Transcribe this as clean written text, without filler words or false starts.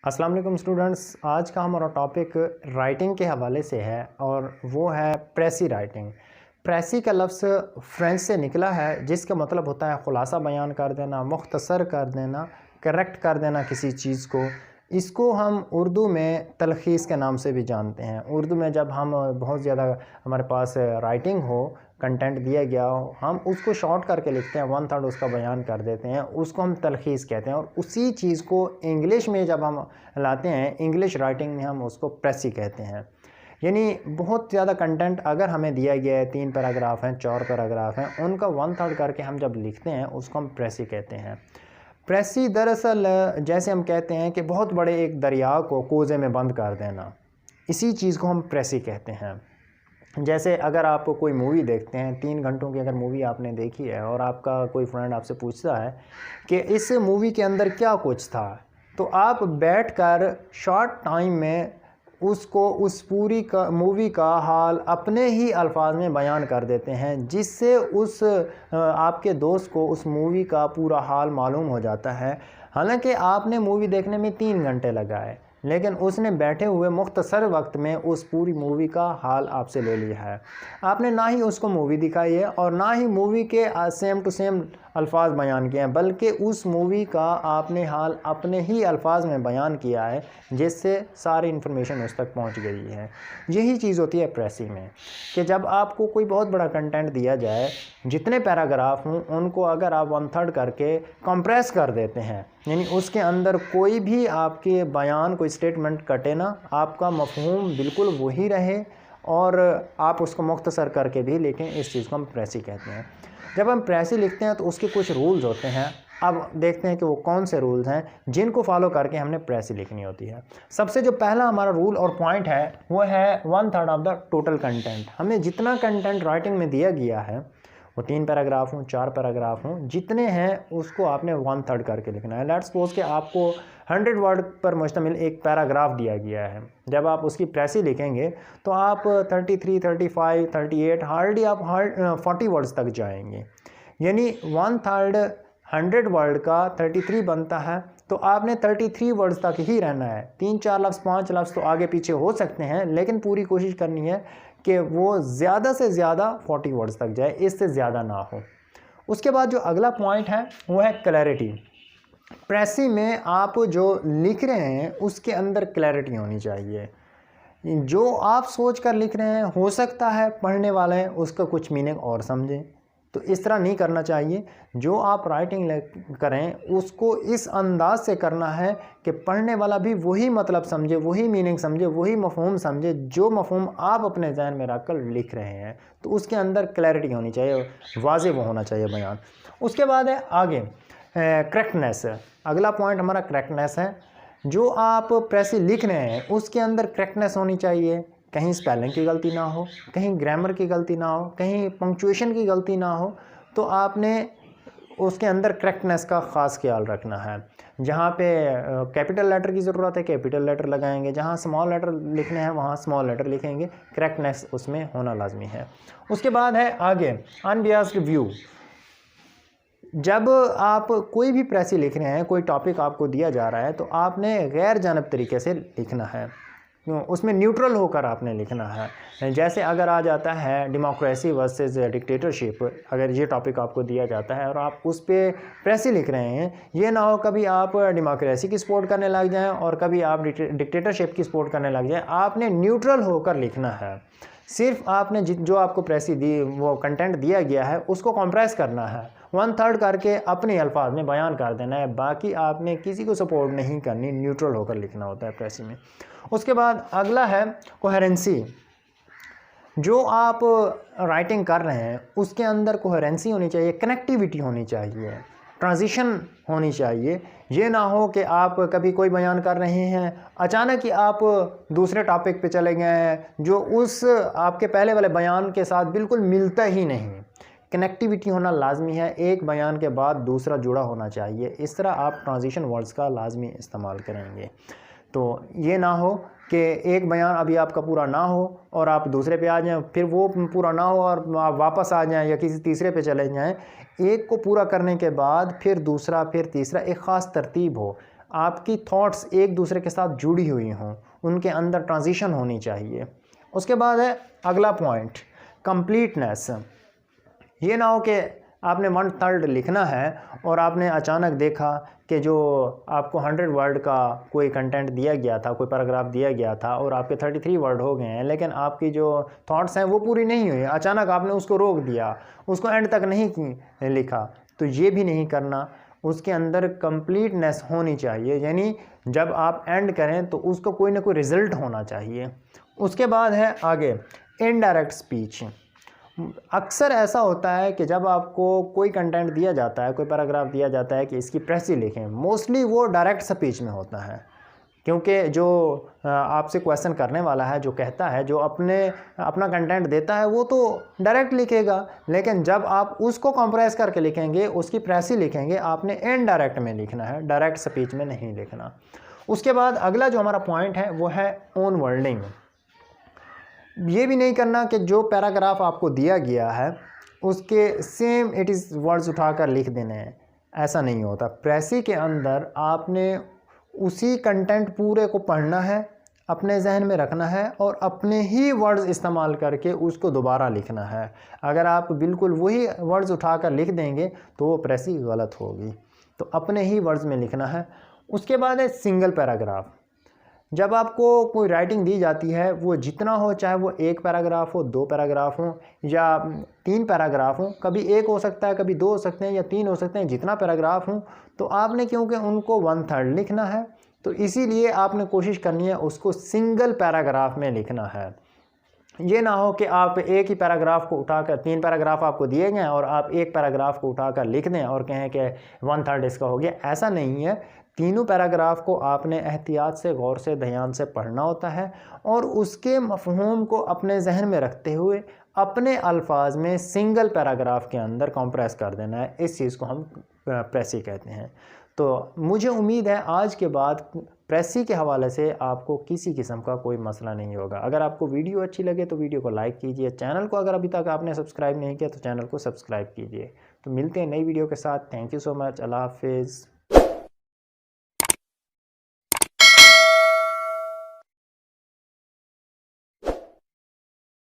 अस्सलाम वालेकुम स्टूडेंट्स। आज का हमारा टॉपिक राइटिंग के हवाले से है और वो है प्रेसी राइटिंग। प्रेसी का लफ्ज़ फ्रेंच से निकला है जिसका मतलब होता है ख़ुलासा बयान कर देना, मुख्तसर कर देना, करेक्ट कर देना किसी चीज़ को। इसको हम उर्दू में तलख़ीस के नाम से भी जानते हैं। उर्दू में जब हम बहुत ज़्यादा हमारे पास राइटिंग हो, कंटेंट दिया गया हो, हम उसको शॉर्ट करके लिखते हैं, 1/3 उसका बयान कर देते हैं, उसको हम तलख़ीस कहते हैं। और उसी चीज़ को इंग्लिश में जब हम लाते हैं, इंग्लिश राइटिंग में हम उसको प्रेसी कहते हैं। यानी बहुत ज़्यादा कंटेंट अगर हमें दिया गया है, 3 पैराग्राफ हैं, 4 पैराग्राफ हैं, उनका 1/3 करके हम जब लिखते हैं उसको हम प्रेसी कहते हैं। प्रेसी दरअसल जैसे हम कहते हैं कि बहुत बड़े एक दरिया को कोज़े में बंद कर देना, इसी चीज़ को हम प्रेसी कहते हैं। जैसे अगर आप कोई मूवी देखते हैं, 3 घंटों की अगर मूवी आपने देखी है और आपका कोई फ्रेंड आपसे पूछता है कि इस मूवी के अंदर क्या कुछ था, तो आप बैठकर शॉर्ट टाइम में उसको उस पूरी का मूवी का हाल अपने ही अल्फाज में बयान कर देते हैं, जिससे उस आपके दोस्त को उस मूवी का पूरा हाल मालूम हो जाता है। हालांकि आपने मूवी देखने में 3 घंटे लगाए, लेकिन उसने बैठे हुए मुख्तसर वक्त में उस पूरी मूवी का हाल आपसे ले लिया है। आपने ना ही उसको मूवी दिखाई है और ना ही मूवी के सेम टू सेम अल्फाज बयान किए हैं, बल्कि उस मूवी का आपने हाल अपने ही अल्फाज में बयान किया है, जिससे सारी इन्फॉर्मेशन उस तक पहुंच गई है। यही चीज़ होती है प्रेसी में कि जब आपको कोई बहुत बड़ा कंटेंट दिया जाए, जितने पैराग्राफ हों उनको अगर आप 1/3 करके कंप्रेस कर देते हैं, यानी उसके अंदर कोई भी आपके बयान कोई स्टेटमेंट कटे ना, आपका मफ़हूम बिल्कुल वही रहे और आप उसको मुख्तसर करके भी लिखें, इस चीज़ को हम प्रेसी कहते हैं। जब हम प्रेसी लिखते हैं तो उसके कुछ रूल्स होते हैं। अब देखते हैं कि वो कौन से रूल्स हैं जिनको फॉलो करके हमने प्रेसी लिखनी होती है। सबसे जो पहला हमारा रूल और पॉइंट है वो है 1/3 ऑफ द टोटल कंटेंट। हमें जितना कंटेंट राइटिंग में दिया गया है, वो 3 पैराग्राफ हों, 4 पैराग्राफ हों, जितने हैं उसको आपने 1/3 करके लिखना है। लेट्स सपोज कि आपको 100 वर्ड पर मुश्तमिल एक पैराग्राफ दिया गया है। जब आप उसकी प्रेसी लिखेंगे तो आप 33, 35, 38 हार्डली आप 40 वर्ड्स तक जाएंगे। यानी 1/3 100 वर्ड का 33 बनता है, तो आपने 33 वर्ड्स तक ही रहना है। 3-4 लफ्ज़ 5 लफ्ज़ तो आगे पीछे हो सकते हैं, लेकिन पूरी कोशिश करनी है कि वो ज़्यादा से ज़्यादा 40 वर्ड्स तक जाए, इससे ज़्यादा ना हो। उसके बाद जो अगला पॉइंट है वो है क्लैरिटी। प्रेसी में आप जो लिख रहे हैं उसके अंदर क्लैरिटी होनी चाहिए। जो आप सोच कर लिख रहे हैं, हो सकता है पढ़ने वाले उसका कुछ मीनिंग और समझें, तो इस तरह नहीं करना चाहिए। जो आप राइटिंग करें उसको इस अंदाज से करना है कि पढ़ने वाला भी वही मतलब समझे, वही मीनिंग समझे, वही मफ़हूम समझे जो मफ़हूम आप अपने जहन में रख कर लिख रहे हैं। तो उसके अंदर क्लैरिटी होनी चाहिए, वाज़ेह वो होना चाहिए बयान। उसके बाद है आगे करेक्टनेस। अगला पॉइंट हमारा करेक्टनेस है। जो आप प्रेसी लिख रहे हैं उसके अंदर करेक्टनेस होनी चाहिए। कहीं स्पेलिंग की गलती ना हो, कहीं ग्रामर की गलती ना हो, कहीं पंक्चुएशन की गलती ना हो। तो आपने उसके अंदर करेक्टनेस का ख़ास ख्याल रखना है। जहाँ पे कैपिटल लेटर की ज़रूरत है कैपिटल लेटर लगाएंगे, जहाँ स्मॉल लेटर लिखने हैं वहाँ स्मॉल लेटर लिखेंगे। करेक्टनेस उसमें होना लाजमी है। उसके बाद है आगे अनबियास्ड व्यू। जब आप कोई भी प्रेसी लिख रहे हैं, कोई टॉपिक आपको दिया जा रहा है, तो आपने गैर जानब तरीके से लिखना है, उसमें न्यूट्रल होकर आपने लिखना है। जैसे अगर आ जाता है डेमोक्रेसी वर्सेस डिक्टेटरशिप, अगर ये टॉपिक आपको दिया जाता है और आप उस पर प्रेसी लिख रहे हैं, ये ना हो कभी आप डेमोक्रेसी की सपोर्ट करने लग जाएं और कभी आप डिक्टेटरशिप की सपोर्ट करने लग जाएं। आपने न्यूट्रल होकर लिखना है। सिर्फ आपने जो आपको प्रेसी दी, वो कंटेंट दिया गया है, उसको कंप्रेस करना है, 1/3 करके अपने अल्फाज में बयान कर देना है। बाकी आपने किसी को सपोर्ट नहीं करनी, न्यूट्रल होकर लिखना होता है प्रेसी में। उसके बाद अगला है कोहेरेंसी। जो आप राइटिंग कर रहे हैं उसके अंदर कोहेरेंसी होनी चाहिए, कनेक्टिविटी होनी चाहिए, ट्रांजिशन होनी चाहिए। ये ना हो कि आप कभी कोई बयान कर रहे हैं, अचानक ही आप दूसरे टॉपिक पे चले गए हैं जो उस आपके पहले वाले बयान के साथ बिल्कुल मिलता ही नहीं। कनेक्टिविटी होना लाजमी है, एक बयान के बाद दूसरा जुड़ा होना चाहिए। इस तरह आप ट्रांजिशन वर्ड्स का लाजमी इस्तेमाल करेंगे। तो ये ना हो कि एक बयान अभी आपका पूरा ना हो और आप दूसरे पे आ जाएं, फिर वो पूरा ना हो और आप वापस आ जाएं या किसी तीसरे पे चले जाएं। एक को पूरा करने के बाद फिर दूसरा, फिर तीसरा, एक ख़ास तरतीब हो। आपकी थॉट्स एक दूसरे के साथ जुड़ी हुई हों, उनके अंदर ट्रांजिशन होनी चाहिए। उसके बाद है अगला पॉइंट, कंप्लीटनेस। ये ना हो कि आपने 1/3 लिखना है और आपने अचानक देखा कि जो आपको 100 वर्ड का कोई कंटेंट दिया गया था, कोई पैराग्राफ दिया गया था और आपके 33 वर्ड हो गए हैं, लेकिन आपकी जो थॉट्स हैं वो पूरी नहीं हुई, अचानक आपने उसको रोक दिया, उसको एंड तक नहीं लिखा। तो ये भी नहीं करना, उसके अंदर कंप्लीटनेस होनी चाहिए, यानी जब आप एंड करें तो उसको कोई ना कोई रिज़ल्ट होना चाहिए। उसके बाद है आगे इनडायरेक्ट स्पीच। अक्सर ऐसा होता है कि जब आपको कोई कंटेंट दिया जाता है, कोई पैराग्राफ दिया जाता है कि इसकी प्रेसी लिखें, मोस्टली वो डायरेक्ट स्पीच में होता है, क्योंकि जो आपसे क्वेश्चन करने वाला है, जो कहता है, जो अपना कंटेंट देता है, वो तो डायरेक्ट लिखेगा, लेकिन जब आप उसको कंप्रेस करके लिखेंगे, उसकी प्रेसी लिखेंगे, आपने इनडायरेक्ट में लिखना है, डायरेक्ट स्पीच में नहीं लिखना। उसके बाद अगला जो हमारा पॉइंट है वो है ओन वर्डिंग। ये भी नहीं करना कि जो पैराग्राफ आपको दिया गया है उसके सेम इट इज़ वर्ड्स उठाकर लिख देने हैं, ऐसा नहीं होता। प्रेसी के अंदर आपने उसी कंटेंट पूरे को पढ़ना है, अपने जहन में रखना है और अपने ही वर्ड्स इस्तेमाल करके उसको दोबारा लिखना है। अगर आप बिल्कुल वही वर्ड्स उठाकर लिख देंगे तो वो प्रेसी गलत होगी, तो अपने ही वर्ड्स में लिखना है। उसके बाद है सिंगल पैराग्राफ। जब आपको कोई राइटिंग दी जाती है, वो जितना हो, चाहे वो 1 पैराग्राफ हो, 2 पैराग्राफ हो या 3 पैराग्राफ हो, कभी 1 हो सकता है, कभी 2 हो सकते हैं या 3 हो सकते हैं, जितना पैराग्राफ हो, तो आपने क्योंकि उनको 1/3 लिखना है, तो इसीलिए आपने कोशिश करनी है उसको सिंगल पैराग्राफ में लिखना है। ये ना हो कि आप एक ही पैराग्राफ को उठाकर, 3 पैराग्राफ आपको दिए गए और आप 1 पैराग्राफ को उठाकर लिख दें और कहें कि 1/3 इसका हो गया, ऐसा नहीं है। तीनों पैराग्राफ को आपने एहतियात से, गौर से, ध्यान से पढ़ना होता है और उसके मफ़हूम को अपने जहन में रखते हुए अपने अल्फाज में सिंगल पैराग्राफ के अंदर कंप्रेस कर देना है। इस चीज़ को हम प्रेसी कहते हैं। तो मुझे उम्मीद है आज के बाद प्रेसी के हवाले से आपको किसी किस्म का कोई मसला नहीं होगा। अगर आपको वीडियो अच्छी लगे तो वीडियो को लाइक कीजिए, चैनल को अगर अभी तक आपने सब्सक्राइब नहीं किया तो चैनल को सब्सक्राइब कीजिए। तो मिलते हैं नई वीडियो के साथ। Thank you so much. अल्लाह हाफिज़।